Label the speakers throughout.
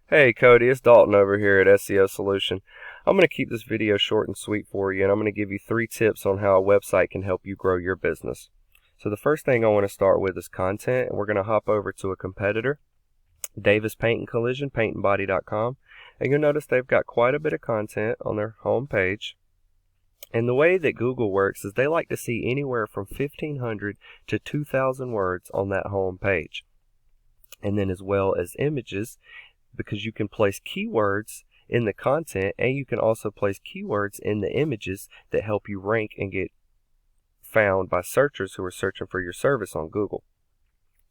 Speaker 1: Hey Cody, it's Dalton over here at SEO Solution. I'm going to keep this video short and sweet for you, and I'm going to give you 3 tips on how a website can help you grow your business. So the first thing I want to start with is content, and we're going to hop over to a competitor, Davis Paint and Collision, paintandbody.com, and you'll notice they've got quite a bit of content on their home page. And the way that Google works is they like to see anywhere from 1,500 to 2,000 words on that home page, and then as well as images, because you can place keywords in the content and you can also place keywords in the images that help you rank and get found by searchers who are searching for your service on Google.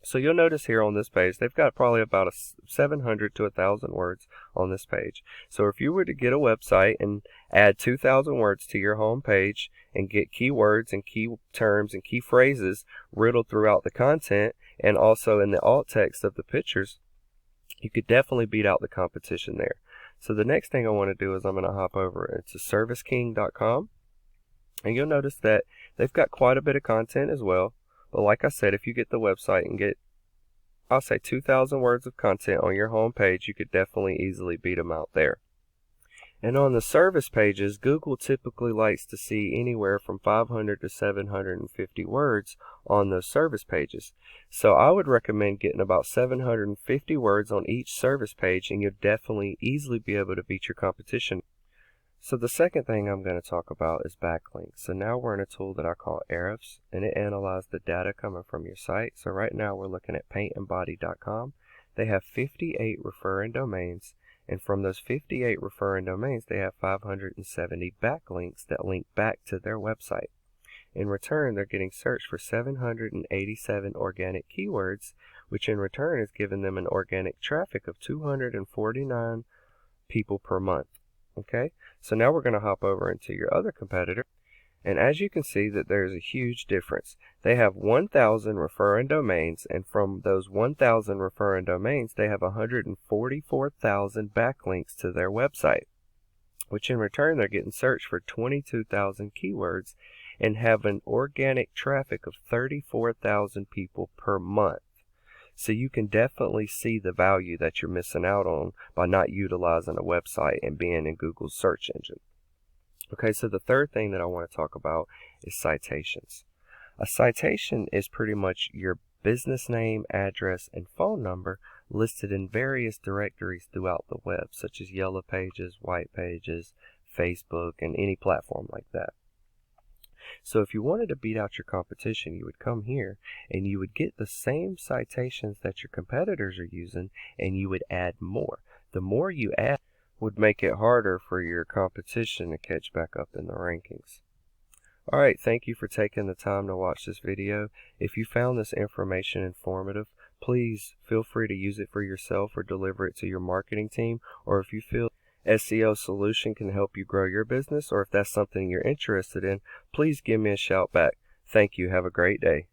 Speaker 1: So you'll notice here on this page they've got probably about 700 to 1,000 words on this page. So if you were to get a website and add 2,000 words to your home page and get keywords and key terms and key phrases riddled throughout the content and also in the alt text of the pictures, you could definitely beat out the competition there. So the next thing I want to do is I'm going to hop over into serviceking.com, and you'll notice that they've got quite a bit of content as well. But like I said, if you get the website and get, I'll say 2,000 words of content on your home page, you could definitely easily beat them out there. And on the service pages, Google typically likes to see anywhere from 500 to 750 words on those service pages. So I would recommend getting about 750 words on each service page, and you'll definitely easily be able to beat your competition. So the second thing I'm going to talk about is backlinks. So now we're in a tool that I call Ahrefs, and it analyzes the data coming from your site. So right now we're looking at paintandbody.com. They have 58 referring domains. And from those 58 referring domains, they have 570 backlinks that link back to their website. In return, they're getting searched for 787 organic keywords, which in return is giving them an organic traffic of 249 people per month. Okay, so now we're going to hop over into your other competitor. And as you can see that there's a huge difference. They have 1,000 referring domains, and from those 1,000 referring domains, they have 144,000 backlinks to their website, which in return they're getting searched for 22,000 keywords and have an organic traffic of 34,000 people per month. So you can definitely see the value that you're missing out on by not utilizing a website and being in Google's search engine. Okay, so the third thing that I want to talk about is citations. A citation is pretty much your business name, address, and phone number listed in various directories throughout the web, such as Yellow Pages, White Pages, Facebook, and any platform like that. So if you wanted to beat out your competition, you would come here and you would get the same citations that your competitors are using, and you would add more. The more you add would make it harder for your competition to catch back up in the rankings. Alright, thank you for taking the time to watch this video. If you found this information informative, please feel free to use it for yourself or deliver it to your marketing team, or if you feel SEO Solution can help you grow your business, or if that's something you're interested in, please give me a shout back. Thank you. Have a great day.